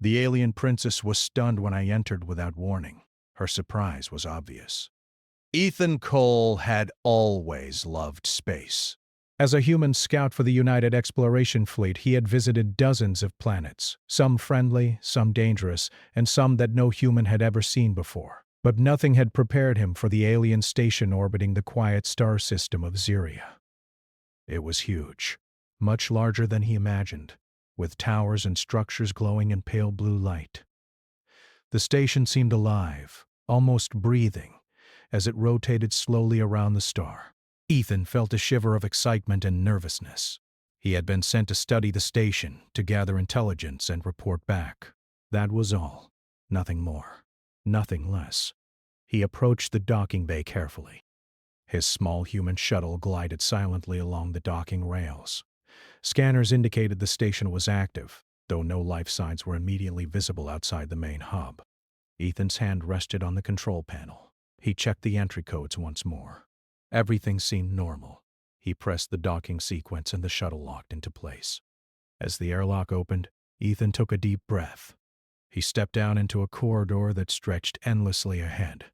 The alien princess was stunned when I entered without warning. Her surprise was obvious. Ethan Cole had always loved space. As a human scout for the United Exploration Fleet, he had visited dozens of planets, some friendly, some dangerous, and some that no human had ever seen before. But nothing had prepared him for the alien station orbiting the quiet star system of Xeria. It was huge, much larger than he imagined, with towers and structures glowing in pale blue light. The station seemed alive, almost breathing, as it rotated slowly around the star. Ethan felt a shiver of excitement and nervousness. He had been sent to study the station, to gather intelligence and report back. That was all. Nothing more. Nothing less. He approached the docking bay carefully. His small human shuttle glided silently along the docking rails. Scanners indicated the station was active, though no life signs were immediately visible outside the main hub. Ethan's hand rested on the control panel. He checked the entry codes once more. Everything seemed normal. He pressed the docking sequence and the shuttle locked into place. As the airlock opened, Ethan took a deep breath. He stepped down into a corridor that stretched endlessly ahead.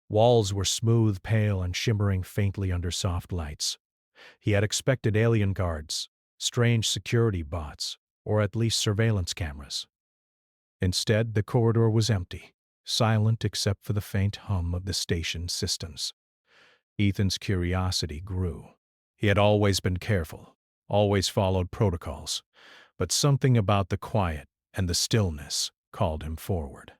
Walls were smooth, pale, and shimmering faintly under soft lights. He had expected alien guards, strange security bots, or at least surveillance cameras. Instead, the corridor was empty, silent except for the faint hum of the station's systems. Ethan's curiosity grew. He had always been careful, always followed protocols, but something about the quiet and the stillness called him forward.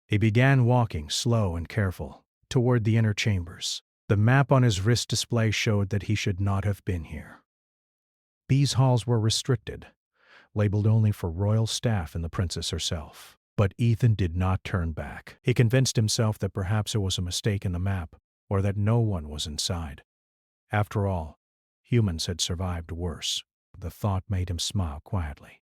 He began walking, slow and careful, toward the inner chambers. The map on his wrist display showed that he should not have been here. These halls were restricted, labeled only for royal staff and the princess herself. But Ethan did not turn back. He convinced himself that perhaps it was a mistake in the map, or that no one was inside. After all, humans had survived worse. The thought made him smile quietly.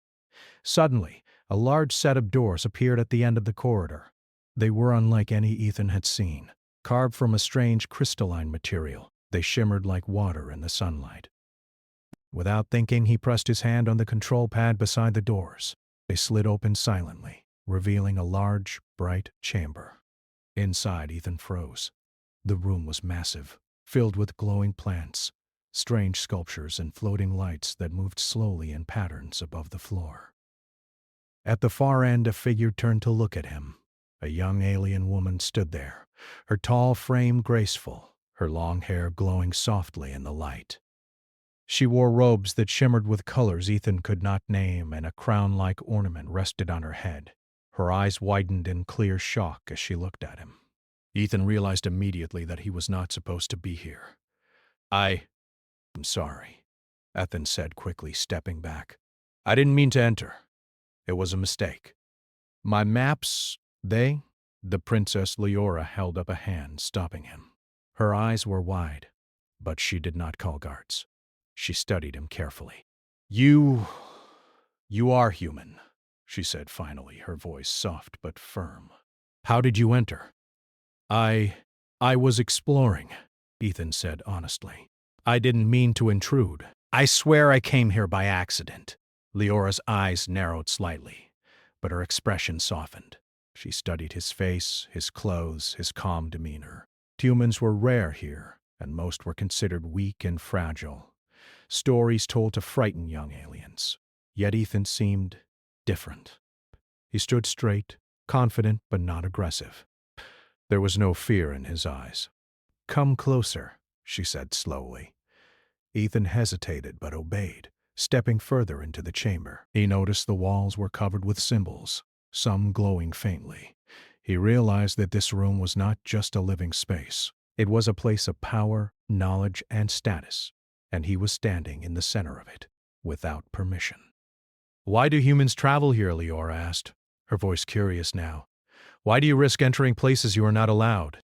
Suddenly, a large set of doors appeared at the end of the corridor. They were unlike any Ethan had seen. Carved from a strange crystalline material, they shimmered like water in the sunlight. Without thinking, he pressed his hand on the control pad beside the doors. They slid open silently, revealing a large, bright chamber. Inside, Ethan froze. The room was massive, filled with glowing plants, strange sculptures, and floating lights that moved slowly in patterns above the floor. At the far end, a figure turned to look at him. A young alien woman stood there, her tall frame graceful, her long hair glowing softly in the light. She wore robes that shimmered with colors Ethan could not name, and a crown-like ornament rested on her head. Her eyes widened in clear shock as she looked at him. Ethan realized immediately that he was not supposed to be here. I'm sorry, Ethan said quickly, stepping back. I didn't mean to enter. It was a mistake. My maps, the Princess Leora held up a hand, stopping him. Her eyes were wide, but she did not call guards. She studied him carefully. You are human, she said finally, her voice soft but firm. How did you enter? I was exploring, Ethan said honestly. I didn't mean to intrude. I swear I came here by accident. Leora's eyes narrowed slightly, but her expression softened. She studied his face, his clothes, his calm demeanor. Humans were rare here, and most were considered weak and fragile. Stories told to frighten young aliens. Yet Ethan seemed different. He stood straight, confident but not aggressive. There was no fear in his eyes. Come closer, she said slowly. Ethan hesitated but obeyed, stepping further into the chamber. He noticed the walls were covered with symbols, some glowing faintly. He realized that this room was not just a living space. It was a place of power, knowledge, and status, and he was standing in the center of it, without permission. Why do humans travel here? Leora asked, her voice curious now. Why do you risk entering places you are not allowed?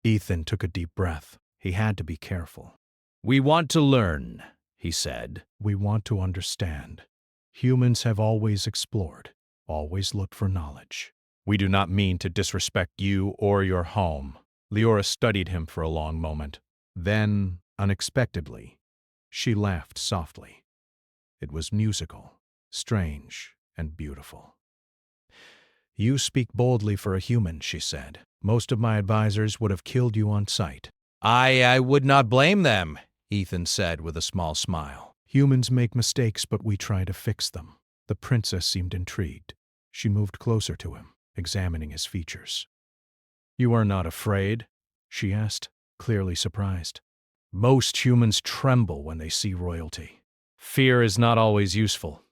Ethan took a deep breath. He had to be careful. We want to learn, he said. We want to understand. Humans have always explored, always looked for knowledge. We do not mean to disrespect you or your home. Leora studied him for a long moment. Then, unexpectedly, she laughed softly. It was musical, strange, and beautiful. You speak boldly for a human, she said. Most of my advisors would have killed you on sight. I would not blame them, Ethan said with a small smile. Humans make mistakes, but we try to fix them. The princess seemed intrigued. She moved closer to him, examining his features. You are not afraid? She asked, clearly surprised. Most humans tremble when they see royalty. Fear is not always useful,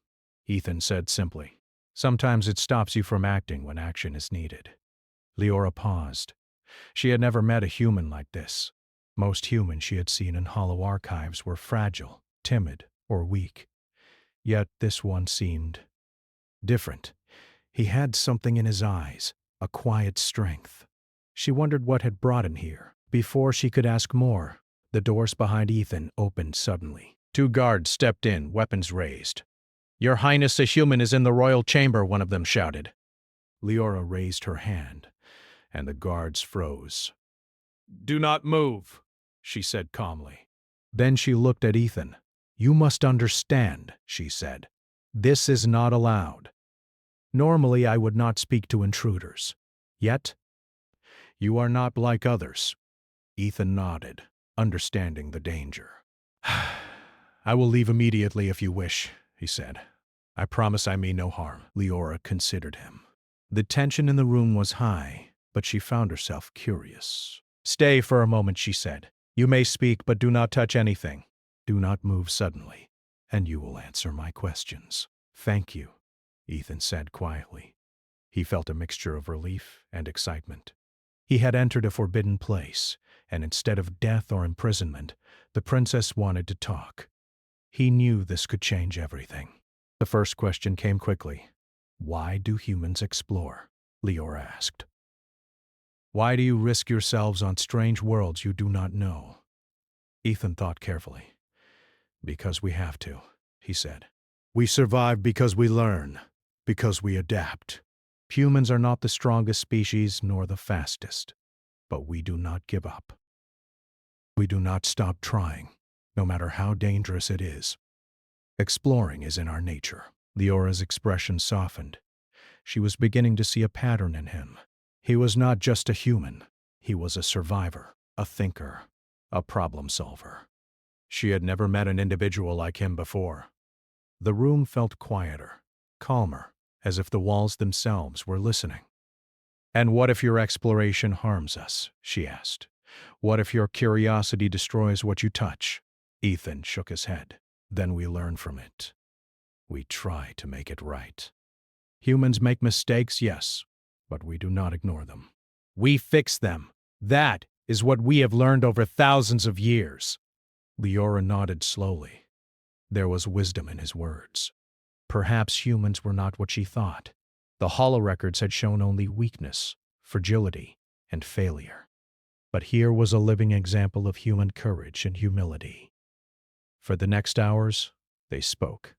Ethan said simply. Sometimes it stops you from acting when action is needed. Leora paused. She had never met a human like this. Most humans she had seen in hollow archives were fragile, timid, or weak. Yet this one seemed different. He had something in his eyes, a quiet strength. She wondered what had brought him here. Before she could ask more, the doors behind Ethan opened suddenly. 2 guards stepped in, weapons raised. Your Highness, a human is in the royal chamber, one of them shouted. Leora raised her hand, and the guards froze. Do not move, she said calmly. Then she looked at Ethan. You must understand, she said. This is not allowed. Normally I would not speak to intruders. Yet, you are not like others. Ethan nodded, understanding the danger. I will leave immediately if you wish, he said. I promise I mean no harm. Leora considered him. The tension in the room was high, but she found herself curious. Stay for a moment, she said. You may speak, but do not touch anything. Do not move suddenly, and you will answer my questions. Thank you, Ethan said quietly. He felt a mixture of relief and excitement. He had entered a forbidden place, and instead of death or imprisonment, the princess wanted to talk. He knew this could change everything. The first question came quickly. Why do humans explore? Leora asked. Why do you risk yourselves on strange worlds you do not know? Ethan thought carefully. Because we have to, he said. We survive because we learn, because we adapt. Humans are not the strongest species nor the fastest, but we do not give up. We do not stop trying, no matter how dangerous it is. Exploring is in our nature. Leora's expression softened. She was beginning to see a pattern in him. He was not just a human. He was a survivor, a thinker, a problem solver. She had never met an individual like him before. The room felt quieter, calmer, as if the walls themselves were listening. And what if your exploration harms us? She asked. What if your curiosity destroys what you touch? Ethan shook his head. Then we learn from it. We try to make it right. Humans make mistakes, yes, but we do not ignore them. We fix them. That is what we have learned over thousands of years. Leora nodded slowly. There was wisdom in his words. Perhaps humans were not what she thought. The holorecords had shown only weakness, fragility, and failure. But here was a living example of human courage and humility. For the next hours, they spoke.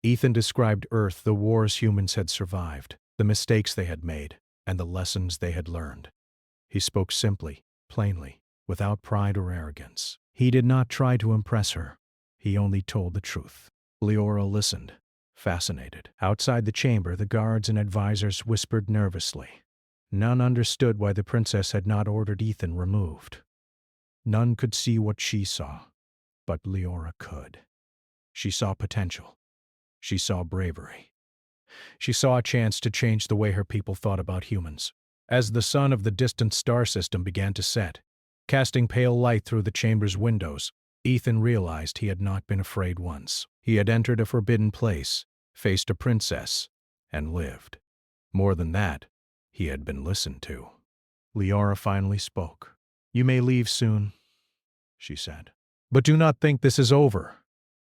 Ethan described Earth, the wars humans had survived, the mistakes they had made, and the lessons they had learned. He spoke simply, plainly, without pride or arrogance. He did not try to impress her. He only told the truth. Leora listened, fascinated. Outside the chamber, the guards and advisors whispered nervously. None understood why the princess had not ordered Ethan removed. None could see what she saw, but Leora could. She saw potential. She saw bravery. She saw a chance to change the way her people thought about humans. As the sun of the distant star system began to set, casting pale light through the chamber's windows, Ethan realized he had not been afraid once. He had entered a forbidden place, faced a princess, and lived. More than that, he had been listened to. Leora finally spoke. You may leave soon, she said. But do not think this is over.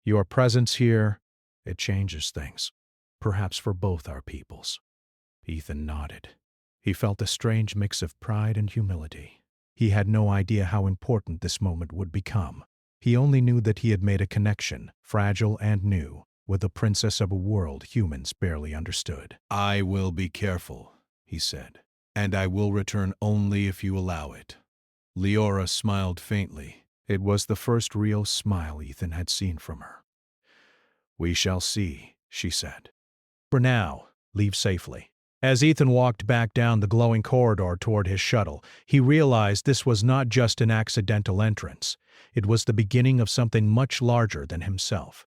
Your presence here, it changes things, perhaps for both our peoples. Ethan nodded. He felt a strange mix of pride and humility. He had no idea how important this moment would become. He only knew that he had made a connection, fragile and new, with the princess of a world humans barely understood. I will be careful, he said, and I will return only if you allow it. Leora smiled faintly. It was the first real smile Ethan had seen from her. We shall see, she said. For now, leave safely. As Ethan walked back down the glowing corridor toward his shuttle, he realized this was not just an accidental entrance. It was the beginning of something much larger than himself.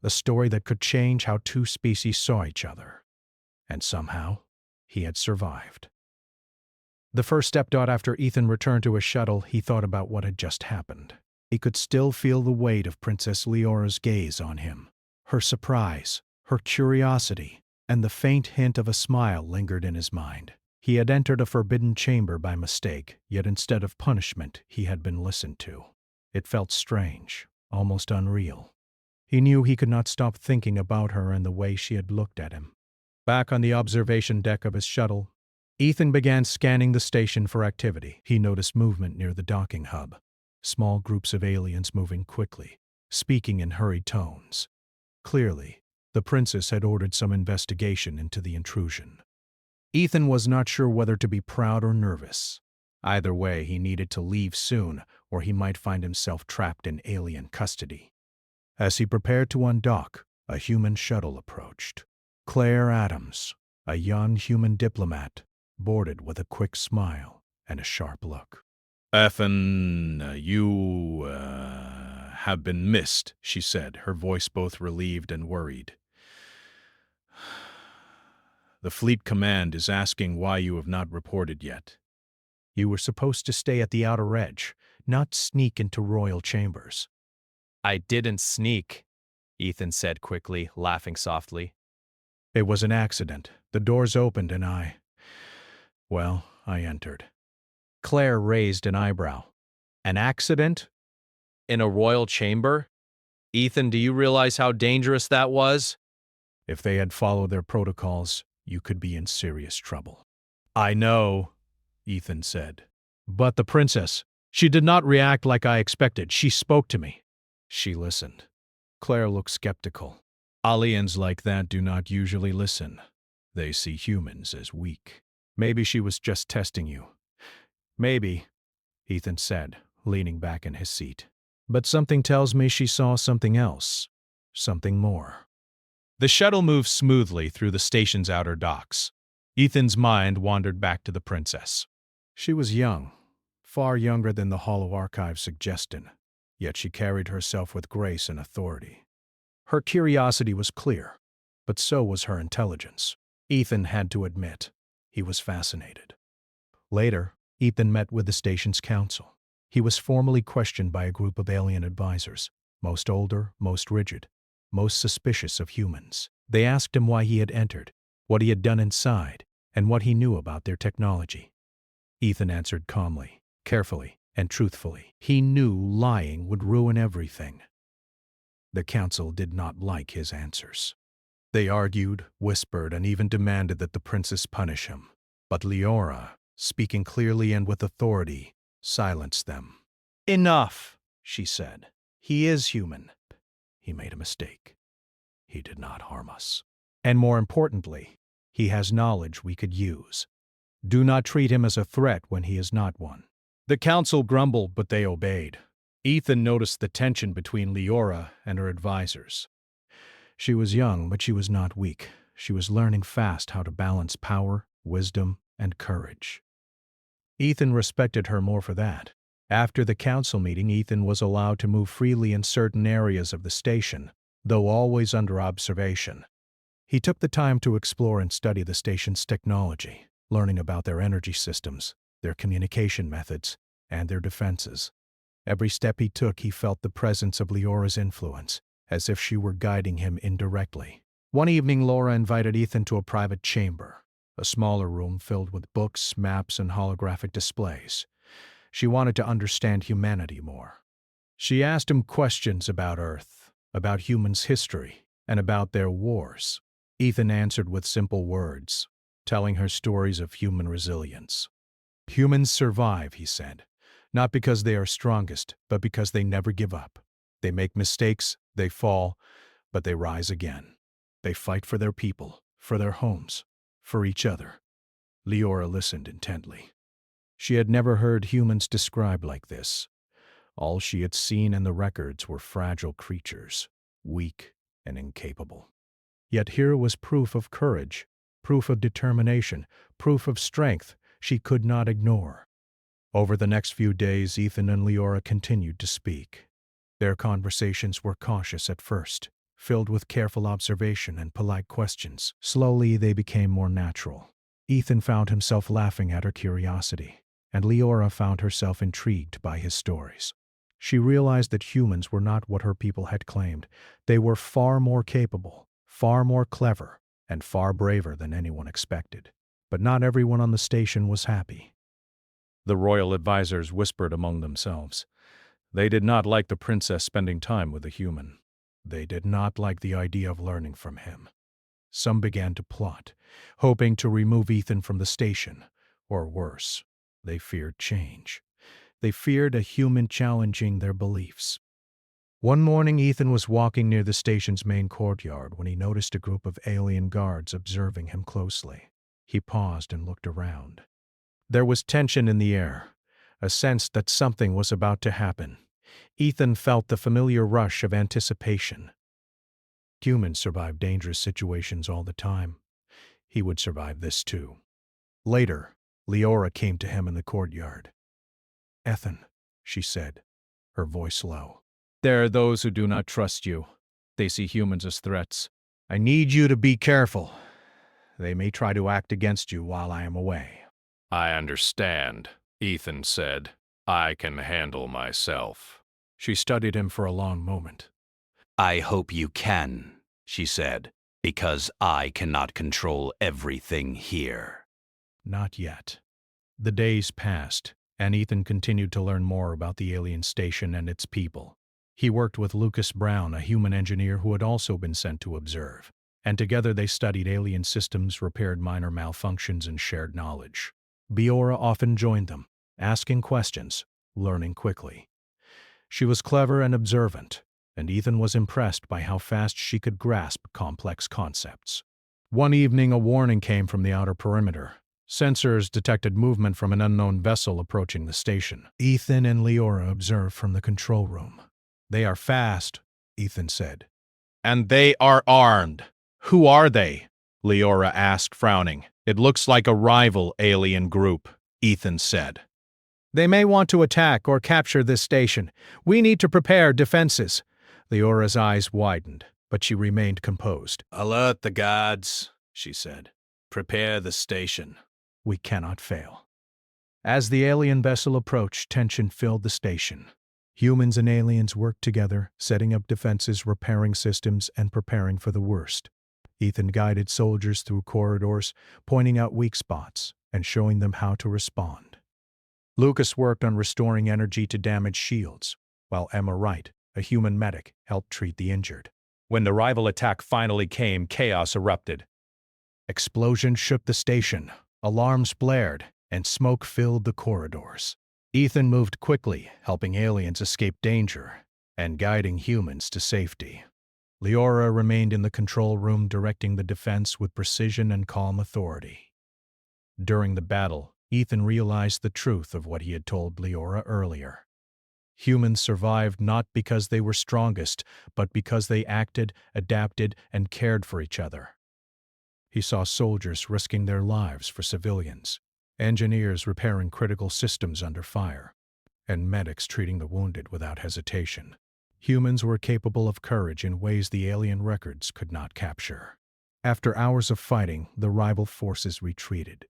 A story that could change how two species saw each other. And somehow, he had survived. The first step after Ethan returned to his shuttle, he thought about what had just happened. He could still feel the weight of Princess Leora's gaze on him. Her surprise, her curiosity, and the faint hint of a smile lingered in his mind. He had entered a forbidden chamber by mistake, yet instead of punishment, he had been listened to. It felt strange, almost unreal. He knew he could not stop thinking about her and the way she had looked at him. Back on the observation deck of his shuttle, Ethan began scanning the station for activity. He noticed movement near the docking hub. Small groups of aliens moving quickly, speaking in hurried tones. Clearly, the princess had ordered some investigation into the intrusion. Ethan was not sure whether to be proud or nervous. Either way, he needed to leave soon, or he might find himself trapped in alien custody. As he prepared to undock, a human shuttle approached. Claire Adams, a young human diplomat, boarded with a quick smile and a sharp look. "Ethan, you have been missed," she said, her voice both relieved and worried. "The fleet command is asking why you have not reported yet. You were supposed to stay at the outer edge, not sneak into royal chambers." "I didn't sneak," Ethan said quickly, laughing softly. "It was an accident. The doors opened and I entered." Claire raised an eyebrow. "An accident? In a royal chamber? Ethan, do you realize how dangerous that was?" "If they had followed their protocols, you could be in serious trouble." "I know," Ethan said. "But the princess, she did not react like I expected. She spoke to me." "She listened." Claire looked skeptical. "Aliens like that do not usually listen. They see humans as weak. Maybe she was just testing you." "Maybe," Ethan said, leaning back in his seat. "But something tells me she saw something else. Something more." The shuttle moved smoothly through the station's outer docks. Ethan's mind wandered back to the princess. She was young, far younger than the Hollow Archive suggested, yet she carried herself with grace and authority. Her curiosity was clear, but so was her intelligence. Ethan had to admit, he was fascinated. Later, Ethan met with the station's council. He was formally questioned by a group of alien advisors, most older, most rigid, most suspicious of humans. They asked him why he had entered, what he had done inside, and what he knew about their technology. Ethan answered calmly, carefully, and truthfully. He knew lying would ruin everything. The council did not like his answers. They argued, whispered, and even demanded that the princess punish him. But Leora, speaking clearly and with authority, silenced them. "Enough," she said. "He is human. He made a mistake. He did not harm us. And more importantly, he has knowledge we could use. Do not treat him as a threat when he is not one." The council grumbled, but they obeyed. Ethan noticed the tension between Leora and her advisors. She was young, but she was not weak. She was learning fast how to balance power, wisdom, and courage. Ethan respected her more for that. After the council meeting, Ethan was allowed to move freely in certain areas of the station, though always under observation. He took the time to explore and study the station's technology, learning about their energy systems, their communication methods, and their defenses. Every step he took, he felt the presence of Leora's influence, as if she were guiding him indirectly. One evening, Laura invited Ethan to a private chamber, a smaller room filled with books, maps, and holographic displays. She wanted to understand humanity more. She asked him questions about Earth, about humans' history, and about their wars. Ethan answered with simple words, telling her stories of human resilience. "Humans survive," he said, "not because they are strongest, but because they never give up. They make mistakes, they fall, but they rise again. They fight for their people, for their homes, for each other." Leora listened intently. She had never heard humans described like this. All she had seen in the records were fragile creatures, weak and incapable. Yet here was proof of courage, proof of determination, proof of strength she could not ignore. Over the next few days, Ethan and Leora continued to speak. Their conversations were cautious at first, filled with careful observation and polite questions. Slowly, they became more natural. Ethan found himself laughing at her curiosity, and Leora found herself intrigued by his stories. She realized that humans were not what her people had claimed. They were far more capable, far more clever, and far braver than anyone expected. But not everyone on the station was happy. The royal advisors whispered among themselves. They did not like the princess spending time with a human. They did not like the idea of learning from him. Some began to plot, hoping to remove Ethan from the station, or worse, they feared change. They feared a human challenging their beliefs. One morning, Ethan was walking near the station's main courtyard when he noticed a group of alien guards observing him closely. He paused and looked around. There was tension in the air, a sense that something was about to happen. Ethan felt the familiar rush of anticipation. Humans survive dangerous situations all the time. He would survive this too. Later, Leora came to him in the courtyard. "Ethan," she said, her voice low. There are those who do not trust you. They see humans as threats. "I need you to be careful. They may try to act against you while I am away." I understand, Ethan said. I can handle myself. She studied him for a long moment. I hope you can, she said, because I cannot control everything here. Not yet. The days passed, and Ethan continued to learn more about the alien station and its people. He worked with Lucas Brown, a human engineer who had also been sent to observe, and together they studied alien systems, repaired minor malfunctions, and shared knowledge. Leora often joined them, asking questions, learning quickly. She was clever and observant, and Ethan was impressed by how fast she could grasp complex concepts. One evening, a warning came from the outer perimeter. Sensors detected movement from an unknown vessel approaching the station. Ethan and Leora observed from the control room. "They are fast," Ethan said. And they are armed. Who are they? Leora asked, frowning. It looks like a rival alien group, Ethan said. "They may want to attack or capture this station. We need to prepare defenses." Leora's eyes widened, but she remained composed. Alert the guards, she said. Prepare the station. We cannot fail. As the alien vessel approached, tension filled the station. Humans and aliens worked together, setting up defenses, repairing systems, and preparing for the worst. Ethan guided soldiers through corridors, pointing out weak spots and showing them how to respond. Lucas worked on restoring energy to damaged shields, while Emma Wright, a human medic, helped treat the injured. When the rival attack finally came, chaos erupted. Explosions shook the station, alarms blared, and smoke filled the corridors. Ethan moved quickly, helping aliens escape danger and guiding humans to safety. Leora remained in the control room, directing the defense with precision and calm authority. During the battle, Ethan realized the truth of what he had told Leora earlier. Humans survived not because they were strongest, but because they acted, adapted, and cared for each other. He saw soldiers risking their lives for civilians, engineers repairing critical systems under fire, and medics treating the wounded without hesitation. Humans were capable of courage in ways the alien records could not capture. After hours of fighting, the rival forces retreated.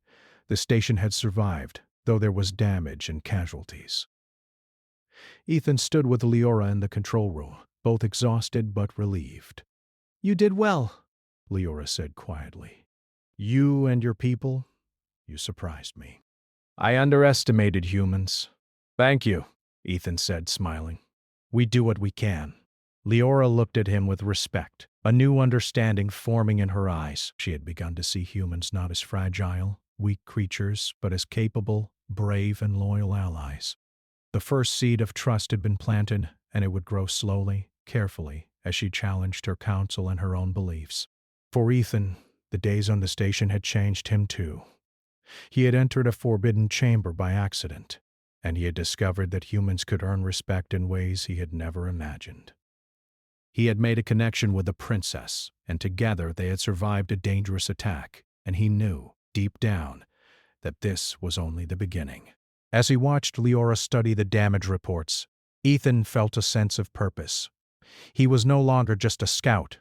The station had survived, though there was damage and casualties. Ethan stood with Leora in the control room, both exhausted but relieved. "You did well," Leora said quietly. "You and your people, you surprised me." "I underestimated humans." "Thank you," Ethan said, smiling. "We do what we can." Leora looked at him with respect, a new understanding forming in her eyes. She had begun to see humans not as fragile, weak creatures, but as capable, brave, and loyal allies. The first seed of trust had been planted, and it would grow slowly, carefully, as she challenged her counsel and her own beliefs. For Ethan, the days on the station had changed him too. He had entered a forbidden chamber by accident, and he had discovered that humans could earn respect in ways he had never imagined. He had made a connection with the princess, and together they had survived a dangerous attack. and he knew, deep down, that this was only the beginning. As he watched Leora study the damage reports, Ethan felt a sense of purpose. He was no longer just a scout.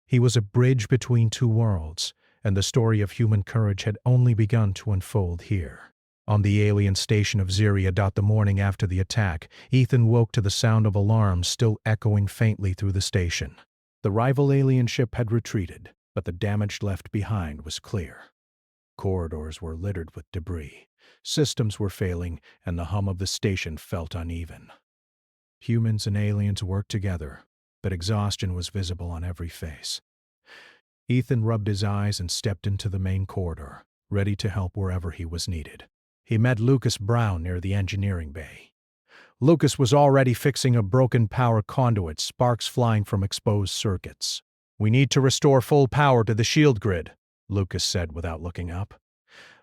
He was a bridge between two worlds, and the story of human courage had only begun to unfold here. On the alien station of Ziria. The morning after the attack, Ethan woke to the sound of alarms still echoing faintly through the station. The rival alien ship had retreated, but the damage left behind was clear. Corridors were littered with debris, systems were failing, and the hum of the station felt uneven. Humans and aliens worked together, but exhaustion was visible on every face. Ethan rubbed his eyes and stepped into the main corridor, ready to help wherever he was needed. He met Lucas Brown near the engineering bay. Lucas was already fixing a broken power conduit, sparks flying from exposed circuits. "We need to restore full power to the shield grid," Lucas said without looking up.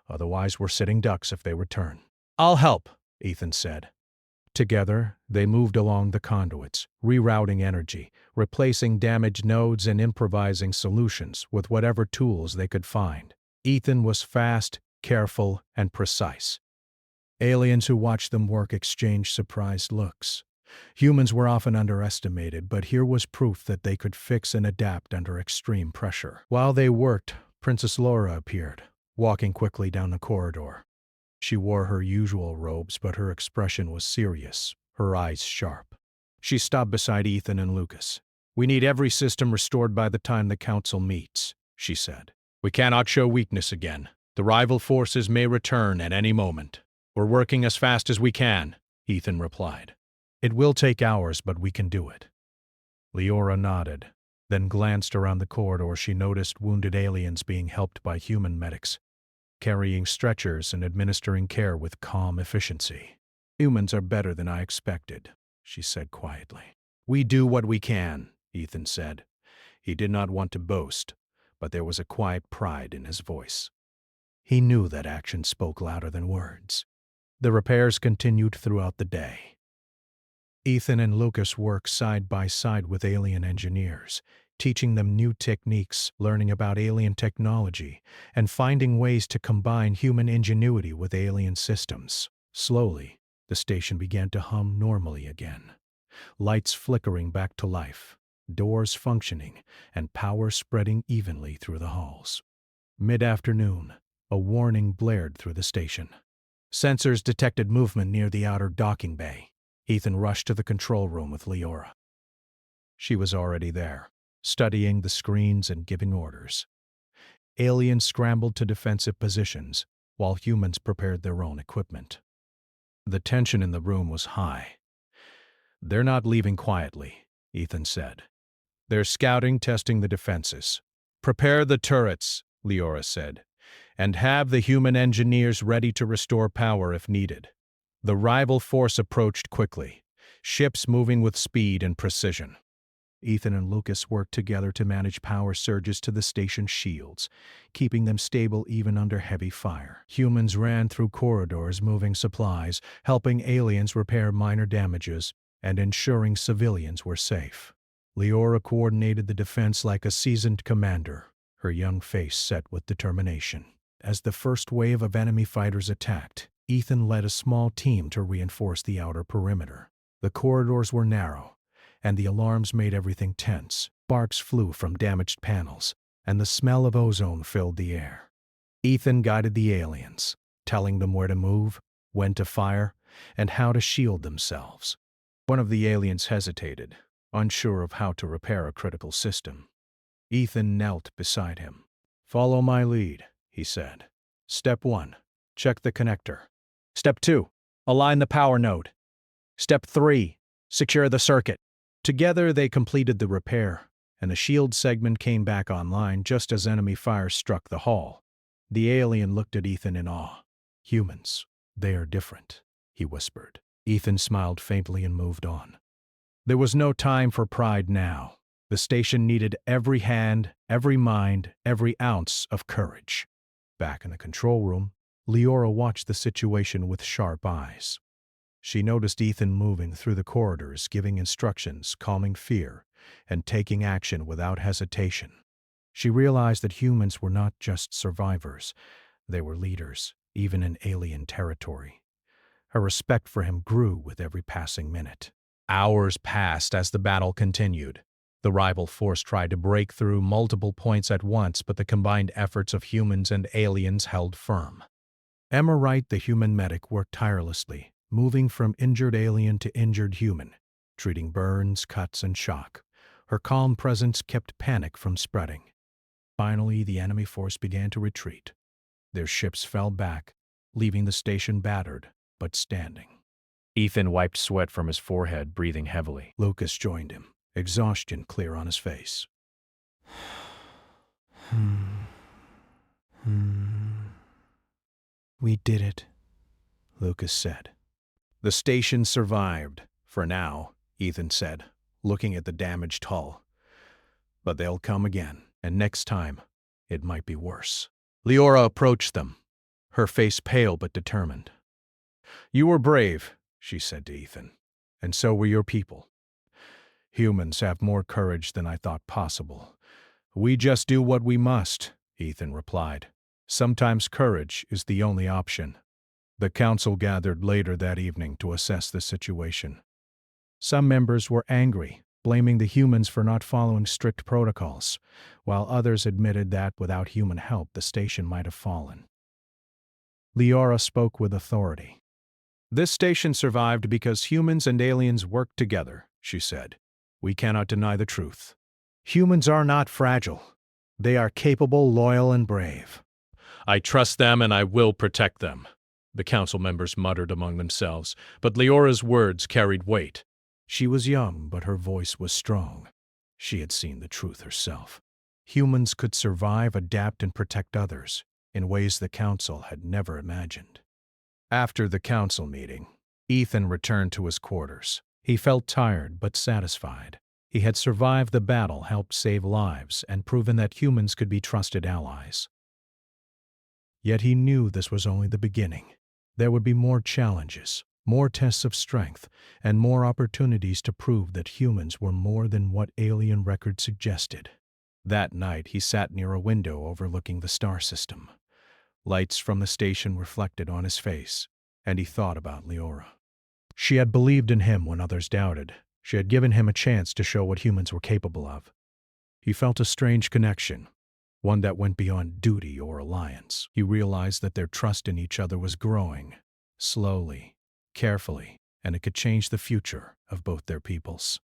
"Otherwise we're sitting ducks if they return." "I'll help," Ethan said. Together, they moved along the conduits, rerouting energy, replacing damaged nodes and improvising solutions with whatever tools they could find. Ethan was fast, careful, and precise. Aliens who watched them work exchanged surprised looks. Humans were often underestimated, but here was proof that they could fix and adapt under extreme pressure. While they worked, Princess Laura appeared, walking quickly down the corridor. She wore her usual robes, but her expression was serious, her eyes sharp. She stopped beside Ethan and Lucas. "We need every system restored by the time the council meets," she said. "We cannot show weakness again. The rival forces may return at any moment." "We're working as fast as we can," Ethan replied. "It will take hours, but we can do it." Leora nodded, then glanced around the corridor. She noticed wounded aliens being helped by human medics, carrying stretchers and administering care with calm efficiency. "Humans are better than I expected," she said quietly. "We do what we can," Ethan said. He did not want to boast, but there was a quiet pride in his voice. He knew that action spoke louder than words. The repairs continued throughout the day. Ethan and Lucas worked side by side with alien engineers, teaching them new techniques, learning about alien technology, and finding ways to combine human ingenuity with alien systems. Slowly, the station began to hum normally again. Lights flickering back to life, doors functioning, and power spreading evenly through the halls. Mid-afternoon, a warning blared through the station. Sensors detected movement near the outer docking bay. Ethan rushed to the control room with Leora. She was already there, studying the screens and giving orders. Aliens scrambled to defensive positions, while humans prepared their own equipment. The tension in the room was high. "They're not leaving quietly," Ethan said. "They're scouting, testing the defenses." "Prepare the turrets," Leora said, "and have the human engineers ready to restore power if needed." The rival force approached quickly, ships moving with speed and precision. Ethan and Lucas worked together to manage power surges to the station's shields, keeping them stable even under heavy fire. Humans ran through corridors moving supplies, helping aliens repair minor damages, and ensuring civilians were safe. Leora coordinated the defense like a seasoned commander, her young face set with determination. As the first wave of enemy fighters attacked, Ethan led a small team to reinforce the outer perimeter. The corridors were narrow, and the alarms made everything tense. Sparks flew from damaged panels, and the smell of ozone filled the air. Ethan guided the aliens, telling them where to move, when to fire, and how to shield themselves. One of the aliens hesitated, unsure of how to repair a critical system. Ethan knelt beside him. "Follow my lead," he said. "Step 1, check the connector. Step 2, align the power node. Step 3, secure the circuit." Together they completed the repair, and the shield segment came back online just as enemy fire struck the hall. The alien looked at Ethan in awe. "Humans, they are different," he whispered. Ethan smiled faintly and moved on. There was no time for pride now. The station needed every hand, every mind, every ounce of courage. Back in the control room, Leora watched the situation with sharp eyes. She noticed Ethan moving through the corridors, giving instructions, calming fear, and taking action without hesitation. She realized that humans were not just survivors, they were leaders, even in alien territory. Her respect for him grew with every passing minute. Hours passed as the battle continued. The rival force tried to break through multiple points at once, but the combined efforts of humans and aliens held firm. Emma Wright, the human medic, worked tirelessly, moving from injured alien to injured human, treating burns, cuts, and shock. Her calm presence kept panic from spreading. Finally, the enemy force began to retreat. Their ships fell back, leaving the station battered, but standing. Ethan wiped sweat from his forehead, breathing heavily. Lucas joined him, exhaustion clear on his face. We did it, Lucas said. The station survived, for now, Ethan said, looking at the damaged hull. But they'll come again, and next time, it might be worse. Leora approached them, her face pale but determined. You were brave, she said to Ethan, and so were your people. Humans have more courage than I thought possible. We just do what we must, Ethan replied. Sometimes courage is the only option. The council gathered later that evening to assess the situation. Some members were angry, blaming the humans for not following strict protocols, while others admitted that without human help the station might have fallen. Leora spoke with authority. This station survived because humans and aliens worked together, she said. We cannot deny the truth. Humans are not fragile. They are capable, loyal, and brave. I trust them and I will protect them, the council members muttered among themselves, but Leora's words carried weight. She was young, but her voice was strong. She had seen the truth herself. Humans could survive, adapt, and protect others in ways the council had never imagined. After the council meeting, Ethan returned to his quarters. He felt tired but satisfied. He had survived the battle, helped save lives, and proven that humans could be trusted allies. Yet he knew this was only the beginning. There would be more challenges, more tests of strength, and more opportunities to prove that humans were more than what alien records suggested. That night, he sat near a window overlooking the star system. Lights from the station reflected on his face, and he thought about Leora. She had believed in him when others doubted. She had given him a chance to show what humans were capable of. He felt a strange connection, one that went beyond duty or alliance. He realized that their trust in each other was growing, slowly, carefully, and it could change the future of both their peoples.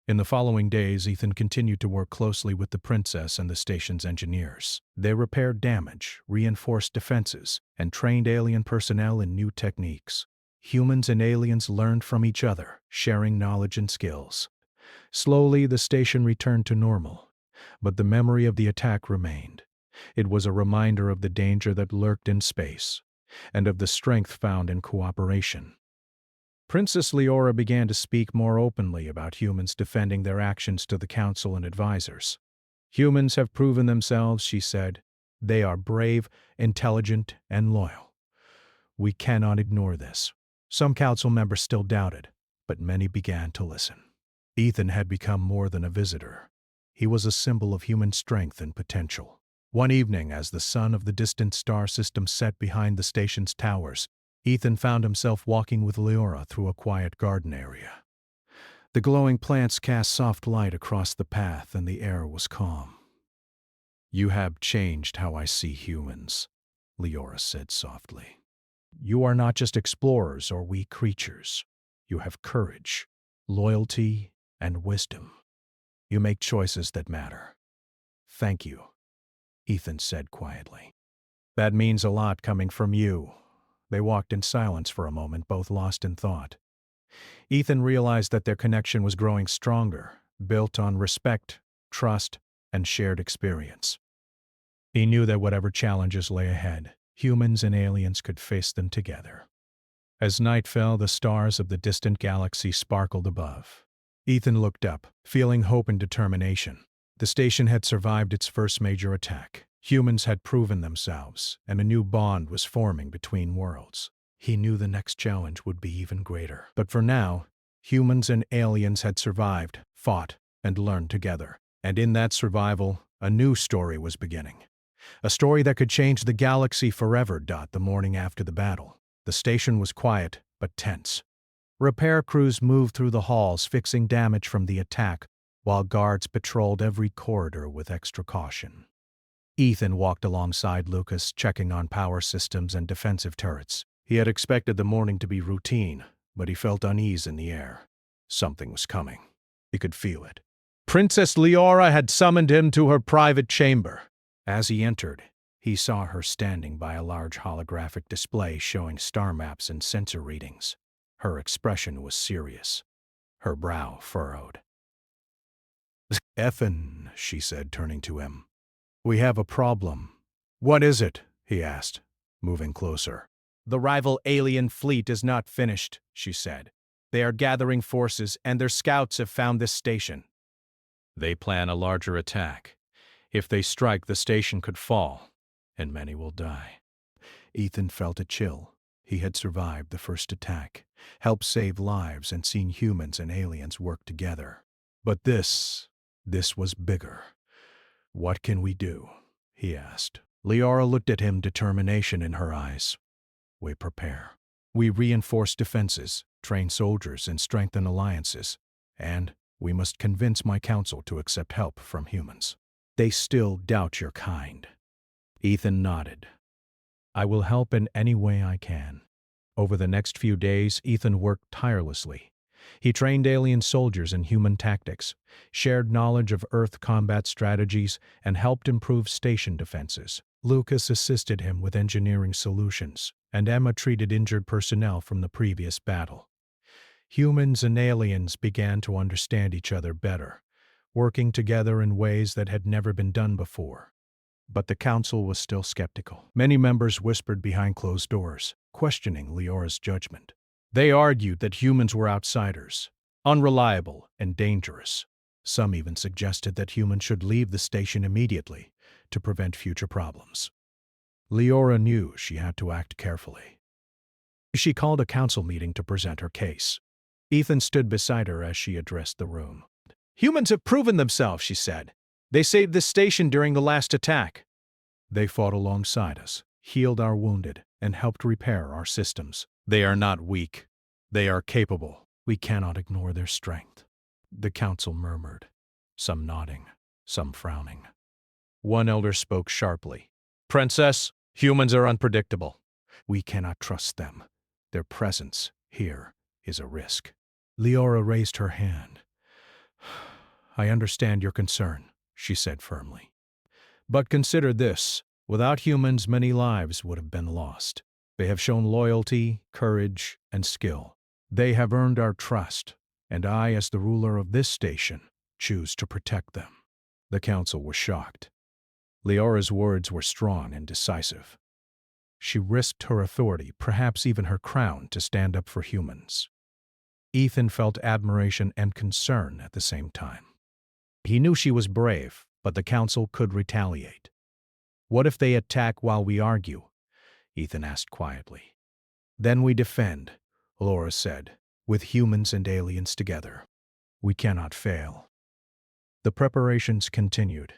In the following days, Ethan continued to work closely with the princess and the station's engineers. They repaired damage, reinforced defenses, and trained alien personnel in new techniques. Humans and aliens learned from each other, sharing knowledge and skills. Slowly, the station returned to normal, but the memory of the attack remained. It was a reminder of the danger that lurked in space, and of the strength found in cooperation. Princess Leora began to speak more openly about humans defending their actions to the council and advisors. Humans have proven themselves, she said. They are brave, intelligent, and loyal. We cannot ignore this. Some council members still doubted, but many began to listen. Ethan had become more than a visitor. He was a symbol of human strength and potential. One evening, as the sun of the distant star system set behind the station's towers, Ethan found himself walking with Leora through a quiet garden area. The glowing plants cast soft light across the path, and the air was calm. You have changed how I see humans, Leora said softly. You are not just explorers or weak creatures. You have courage, loyalty, and wisdom. You make choices that matter. Thank you, Ethan said quietly. That means a lot coming from you. They walked in silence for a moment, both lost in thought. Ethan realized that their connection was growing stronger, built on respect, trust, and shared experience. He knew that whatever challenges lay ahead, humans and aliens could face them together. As night fell, the stars of the distant galaxy sparkled above. Ethan looked up, feeling hope and determination. The station had survived its first major attack. Humans had proven themselves, and a new bond was forming between worlds. He knew the next challenge would be even greater. But for now, humans and aliens had survived, fought, and learned together. And in that survival, A new story was beginning. A story that could change the galaxy forever. The morning after the battle, the station was quiet but tense. Repair crews moved through the halls, fixing damage from the attack, while guards patrolled every corridor with extra caution. Ethan walked alongside Lucas, checking on power systems and defensive turrets. He had expected the morning to be routine, but he felt unease in the air. Something was coming. He could feel it. Princess Leora had summoned him to her private chamber. As he entered, he saw her standing by a large holographic display showing star maps and sensor readings. Her expression was serious, her brow furrowed. "Ethan," she said, turning to him. "We have a problem." "What is it?" he asked, moving closer. "The rival alien fleet is not finished," she said. "They are gathering forces, and their scouts have found this station." "They plan a larger attack. If they strike, the station could fall, and many will die." Ethan felt a chill. He had survived the first attack, helped save lives, and seen humans and aliens work together. But this was bigger. "What can we do?" he asked. Leora looked at him, determination in her eyes. "We prepare. We reinforce defenses, train soldiers, and strengthen alliances. And we must convince my council to accept help from humans. They still doubt your kind." Ethan nodded. "I will help in any way I can." Over the next few days, Ethan worked tirelessly. He trained alien soldiers in human tactics, shared knowledge of Earth combat strategies, and helped improve station defenses. Lucas assisted him with engineering solutions, and Emma treated injured personnel from the previous battle. Humans and aliens began to understand each other better, working together in ways that had never been done before. But the council was still skeptical. Many members whispered behind closed doors, questioning Leora's judgment. They argued that humans were outsiders, unreliable and dangerous. Some even suggested that humans should leave the station immediately to prevent future problems. Leora knew she had to act carefully. She called a council meeting to present her case. Ethan stood beside her as she addressed the room. "Humans have proven themselves," she said. "They saved this station during the last attack. They fought alongside us, healed our wounded, and helped repair our systems. They are not weak. They are capable. We cannot ignore their strength." The council murmured, some nodding, some frowning. One elder spoke sharply. "Princess, humans are unpredictable. We cannot trust them. Their presence here is a risk." Leora raised her hand. "I understand your concern," she said firmly. "But consider this. Without humans, many lives would have been lost. They have shown loyalty, courage, and skill. They have earned our trust, and I, as the ruler of this station, choose to protect them." The council was shocked. Leora's words were strong and decisive. She risked her authority, perhaps even her crown, to stand up for humans. Ethan felt admiration and concern at the same time. He knew she was brave, but the council could retaliate. "What if they attack while we argue?" Ethan asked quietly. "Then we defend," Laura said, "with humans and aliens together. We cannot fail." The preparations continued.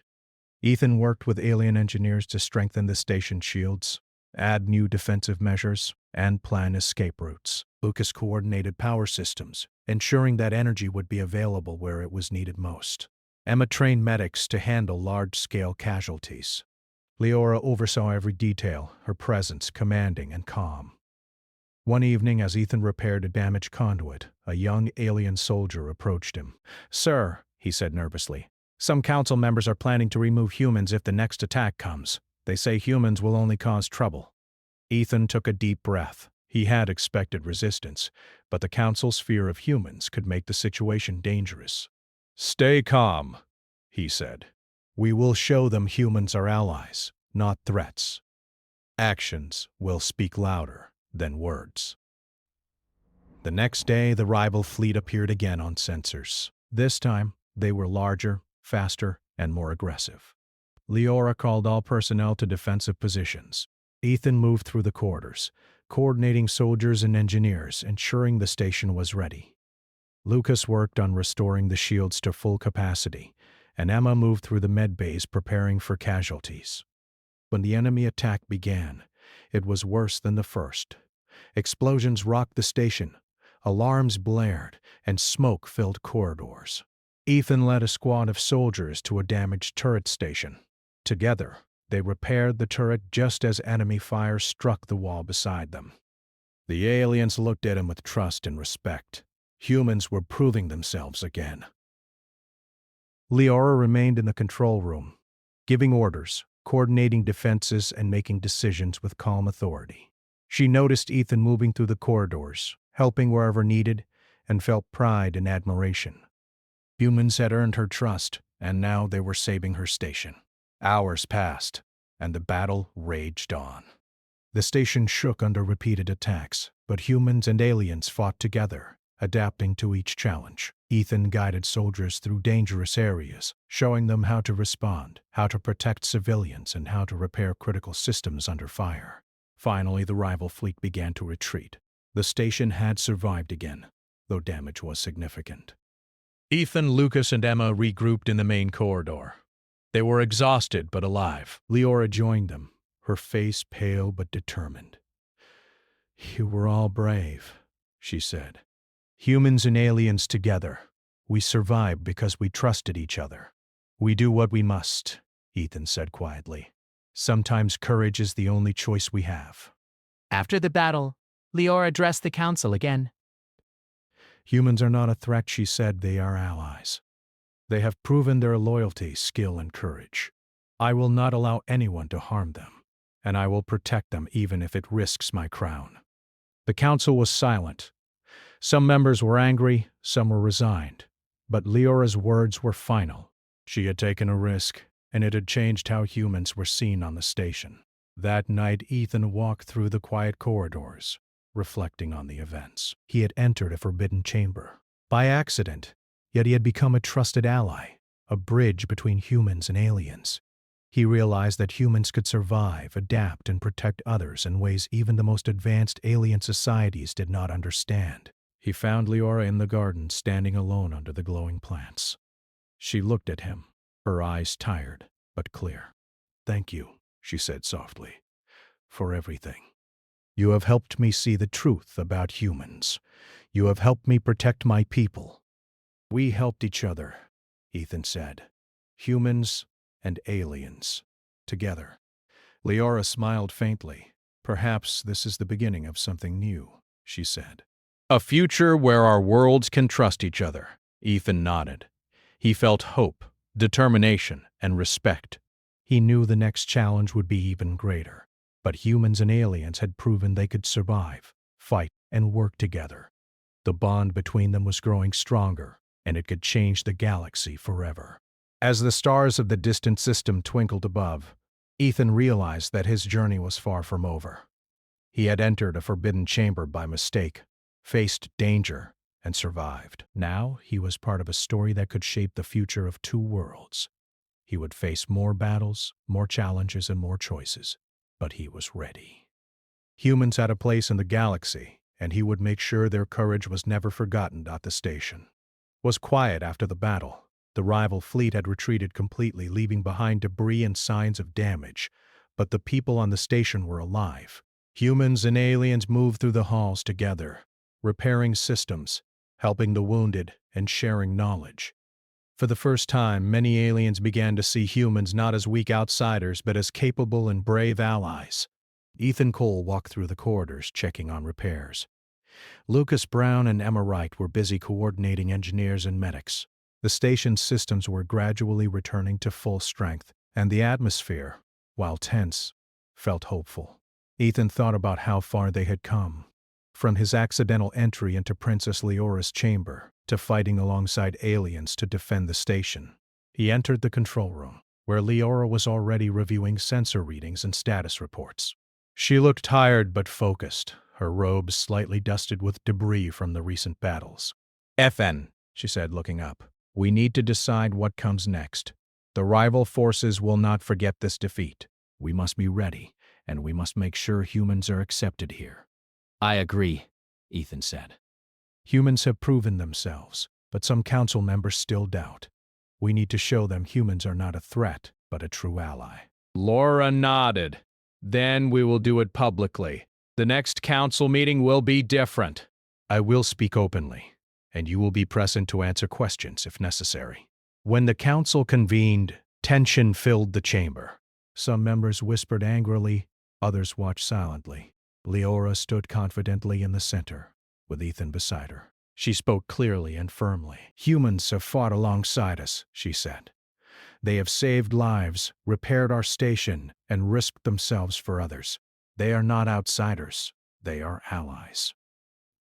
Ethan worked with alien engineers to strengthen the station shields, add new defensive measures, and plan escape routes. Lucas coordinated power systems, ensuring that energy would be available where it was needed most. Emma trained medics to handle large-scale casualties. Leora oversaw every detail, her presence commanding and calm. One evening, as Ethan repaired a damaged conduit, a young alien soldier approached him. "Sir," he said nervously, "some council members are planning to remove humans if the next attack comes. They say humans will only cause trouble." Ethan took a deep breath. He had expected resistance, but the council's fear of humans could make the situation dangerous. "Stay calm," he said. "We will show them humans are allies, not threats. Actions will speak louder than words." The next day, the rival fleet appeared again on sensors. This time, they were larger, faster, and more aggressive. Leora called all personnel to defensive positions. Ethan moved through the corridors, coordinating soldiers and engineers, ensuring the station was ready. Lucas worked on restoring the shields to full capacity, and Emma moved through the med bays preparing for casualties. When the enemy attack began, it was worse than the first. Explosions rocked the station, alarms blared, and smoke filled corridors. Ethan led a squad of soldiers to a damaged turret station. Together, they repaired the turret just as enemy fire struck the wall beside them. The aliens looked at him with trust and respect. Humans were proving themselves again. Leora remained in the control room, giving orders, coordinating defenses, and making decisions with calm authority. She noticed Ethan moving through the corridors, helping wherever needed, and felt pride and admiration. Humans had earned her trust, and now they were saving her station. Hours passed, and the battle raged on. The station shook under repeated attacks, but humans and aliens fought together, adapting to each challenge. Ethan guided soldiers through dangerous areas, showing them how to respond, how to protect civilians, and how to repair critical systems under fire. Finally, the rival fleet began to retreat. The station had survived again, though damage was significant. Ethan, Lucas, and Emma regrouped in the main corridor. They were exhausted but alive. Leora joined them, her face pale but determined. "You were all brave," she said. "Humans and aliens together. We survived because we trusted each other." "We do what we must," Ethan said quietly. "Sometimes courage is the only choice we have." After the battle, Leora addressed the council again. "Humans are not a threat," she said. "They are allies. They have proven their loyalty, skill, and courage. I will not allow anyone to harm them, and I will protect them even if it risks my crown." The council was silent. Some members were angry, some were resigned, but Leora's words were final. She had taken a risk, and it had changed how humans were seen on the station. That night, Ethan walked through the quiet corridors, reflecting on the events. He had entered a forbidden chamber. By accident, yet he had become a trusted ally, a bridge between humans and aliens. He realized that humans could survive, adapt, and protect others in ways even the most advanced alien societies did not understand. He found Leora in the garden, standing alone under the glowing plants. She looked at him, her eyes tired but clear. "Thank you," she said softly, "for everything. You have helped me see the truth about humans. You have helped me protect my people." "We helped each other," Ethan said. "Humans and aliens, together." Leora smiled faintly. "Perhaps this is the beginning of something new," she said. "A future where our worlds can trust each other," Ethan nodded. He felt hope, determination, and respect. He knew the next challenge would be even greater, but humans and aliens had proven they could survive, fight, and work together. The bond between them was growing stronger, and it could change the galaxy forever. As the stars of the distant system twinkled above, Ethan realized that his journey was far from over. He had entered a forbidden chamber by mistake, faced danger, and survived. Now he was part of a story that could shape the future of two worlds. He would face more battles, more challenges, and more choices, but he was ready. Humans had a place in the galaxy, and he would make sure their courage was never forgotten at the station. It was quiet after the battle. The rival fleet had retreated completely, leaving behind debris and signs of damage, but the people on the station were alive. Humans and aliens moved through the halls together, repairing systems, helping the wounded, and sharing knowledge. For the first time, many aliens began to see humans not as weak outsiders, but as capable and brave allies. Ethan Cole walked through the corridors, checking on repairs. Lucas Brown and Emma Wright were busy coordinating engineers and medics. The station's systems were gradually returning to full strength, and the atmosphere, while tense, felt hopeful. Ethan thought about how far they had come, from his accidental entry into Princess Leora's chamber to fighting alongside aliens to defend the station. He entered the control room, where Leora was already reviewing sensor readings and status reports. She looked tired but focused, her robes slightly dusted with debris from the recent battles. "FN," she said, looking up. "We need to decide what comes next. The rival forces will not forget this defeat. We must be ready, and we must make sure humans are accepted here." "I agree," Ethan said. Humans have proven themselves, but some council members still doubt. We need to show them humans are not a threat, but a true ally. Laura nodded. Then we will do it publicly. The next council meeting will be different. I will speak openly, and you will be present to answer questions if necessary. When the council convened, tension filled the chamber. Some members whispered angrily, others watched silently. Leora stood confidently in the center, with Ethan beside her. She spoke clearly and firmly. Humans have fought alongside us, she said. They have saved lives, repaired our station, and risked themselves for others. They are not outsiders, they are allies.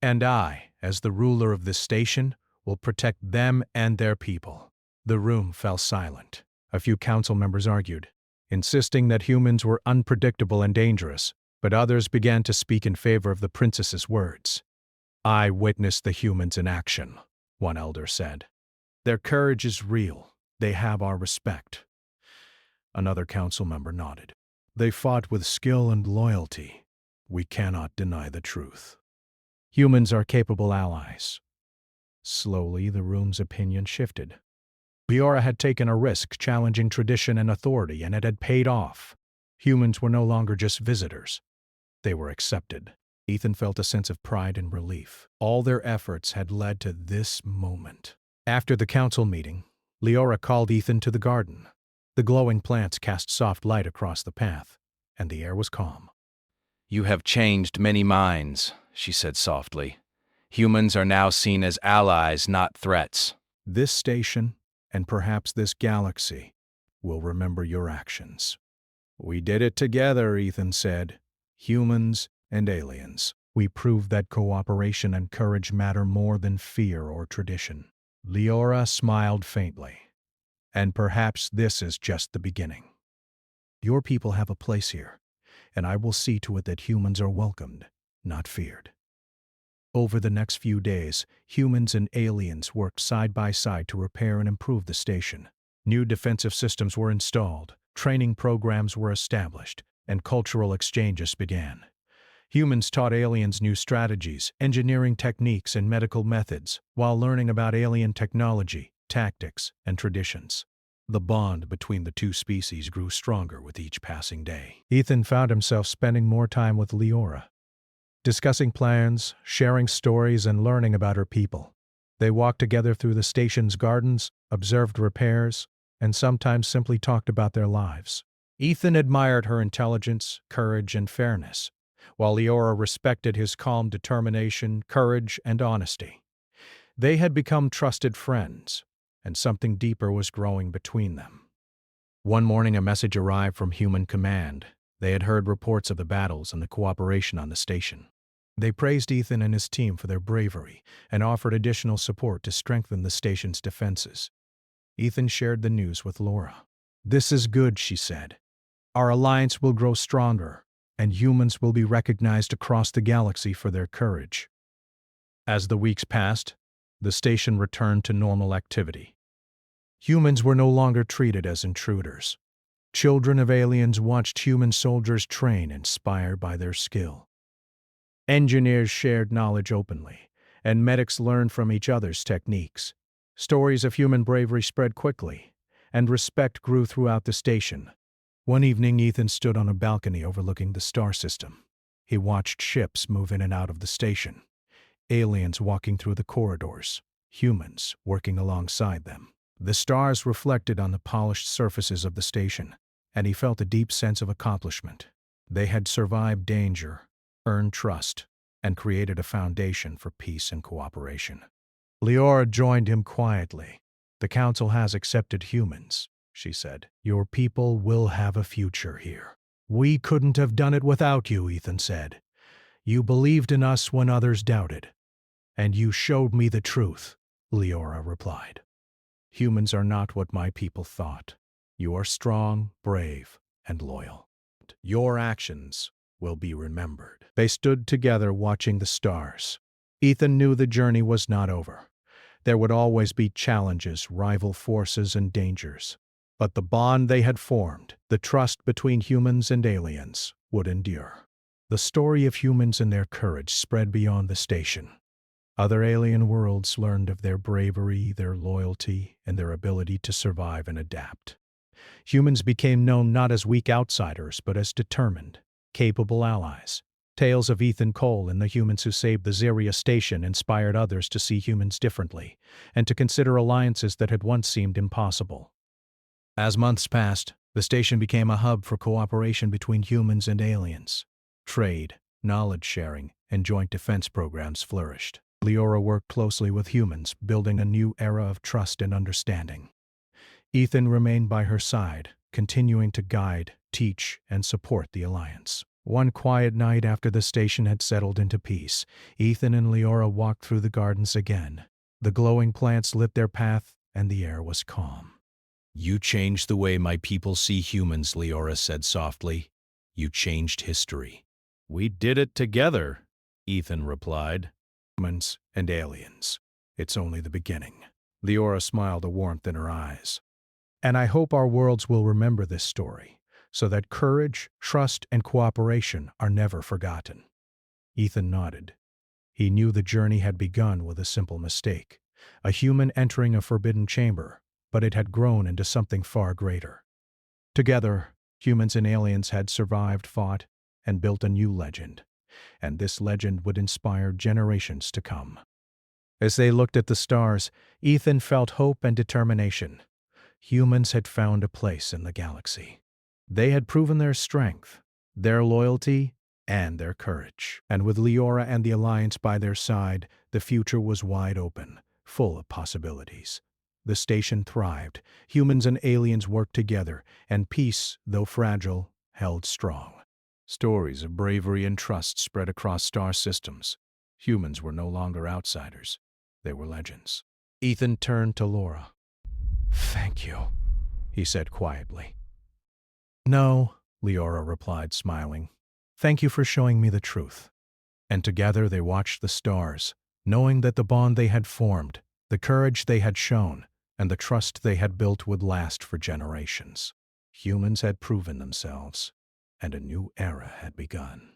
And I, as the ruler of this station, will protect them and their people. The room fell silent. A few council members argued, insisting that humans were unpredictable and dangerous, but others began to speak in favor of the princess's words. I witnessed the humans in action, one elder said. Their courage is real. They have our respect. Another council member nodded. They fought with skill and loyalty. We cannot deny the truth. Humans are capable allies. Slowly, the room's opinion shifted. Leora had taken a risk challenging tradition and authority, and it had paid off. Humans were no longer just visitors. They were accepted. Ethan felt a sense of pride and relief. All their efforts had led to this moment. After the council meeting, Leora called Ethan to the garden. The glowing plants cast soft light across the path, and the air was calm. You have changed many minds, she said softly. Humans are now seen as allies, not threats. This station, and perhaps this galaxy, will remember your actions. We did it together, Ethan said. Humans and aliens. We proved that cooperation and courage matter more than fear or tradition. Leora smiled faintly. And perhaps this is just the beginning. Your people have a place here, and I will see to it that humans are welcomed, not feared. Over the next few days, humans and aliens worked side by side to repair and improve the station. New defensive systems were installed, training programs were established, and cultural exchanges began. Humans taught aliens new strategies, engineering techniques, and medical methods, while learning about alien technology, tactics, and traditions. The bond between the two species grew stronger with each passing day. Ethan found himself spending more time with Leora, discussing plans, sharing stories, and learning about her people. They walked together through the station's gardens, observed repairs, and sometimes simply talked about their lives. Ethan admired her intelligence, courage, and fairness, while Leora respected his calm determination, courage, and honesty. They had become trusted friends, and something deeper was growing between them. One morning a message arrived from Human Command. They had heard reports of the battles and the cooperation on the station. They praised Ethan and his team for their bravery and offered additional support to strengthen the station's defenses. Ethan shared the news with Laura. This is good, she said. Our alliance will grow stronger, and humans will be recognized across the galaxy for their courage. As the weeks passed, the station returned to normal activity. Humans were no longer treated as intruders. Children of aliens watched human soldiers train, inspired by their skill. Engineers shared knowledge openly, and medics learned from each other's techniques. Stories of human bravery spread quickly, and respect grew throughout the station. One evening, Ethan stood on a balcony overlooking the star system. He watched ships move in and out of the station, aliens walking through the corridors, humans working alongside them. The stars reflected on the polished surfaces of the station, and he felt a deep sense of accomplishment. They had survived danger, earned trust, and created a foundation for peace and cooperation. Leora joined him quietly. The council has accepted humans, she said. Your people will have a future here. We couldn't have done it without you, Ethan said. You believed in us when others doubted. And you showed me the truth, Leora replied. Humans are not what my people thought. You are strong, brave, and loyal. Your actions will be remembered. They stood together watching the stars. Ethan knew the journey was not over. There would always be challenges, rival forces, and dangers. But the bond they had formed, the trust between humans and aliens, would endure. The story of humans and their courage spread beyond the station. Other alien worlds learned of their bravery, their loyalty, and their ability to survive and adapt. Humans became known not as weak outsiders, but as determined, capable allies. Tales of Ethan Cole and the humans who saved the Xeria station inspired others to see humans differently, and to consider alliances that had once seemed impossible. As months passed, the station became a hub for cooperation between humans and aliens. Trade, knowledge sharing, and joint defense programs flourished. Leora worked closely with humans, building a new era of trust and understanding. Ethan remained by her side, continuing to guide, teach, and support the Alliance. One quiet night after the station had settled into peace, Ethan and Leora walked through the gardens again. The glowing plants lit their path, and the air was calm. "You changed the way my people see humans," Leora said softly. "You changed history." "We did it together," Ethan replied. Humans and aliens. It's only the beginning. Leora smiled, a warmth in her eyes. And I hope our worlds will remember this story, so that courage, trust, and cooperation are never forgotten. Ethan nodded. He knew the journey had begun with a simple mistake, a human entering a forbidden chamber, but it had grown into something far greater. Together, humans and aliens had survived, fought, and built a new legend, and this legend would inspire generations to come. As they looked at the stars, Ethan felt hope and determination. Humans had found a place in the galaxy. They had proven their strength, their loyalty, and their courage. And with Leora and the Alliance by their side, the future was wide open, full of possibilities. The station thrived, humans and aliens worked together, and peace, though fragile, held strong. Stories of bravery and trust spread across star systems. Humans were no longer outsiders. They were legends. Ethan turned to Laura. "Thank you," he said quietly. "No," Leora replied, smiling. "Thank you for showing me the truth." And together they watched the stars, knowing that the bond they had formed, the courage they had shown, and the trust they had built would last for generations. Humans had proven themselves, and a new era had begun.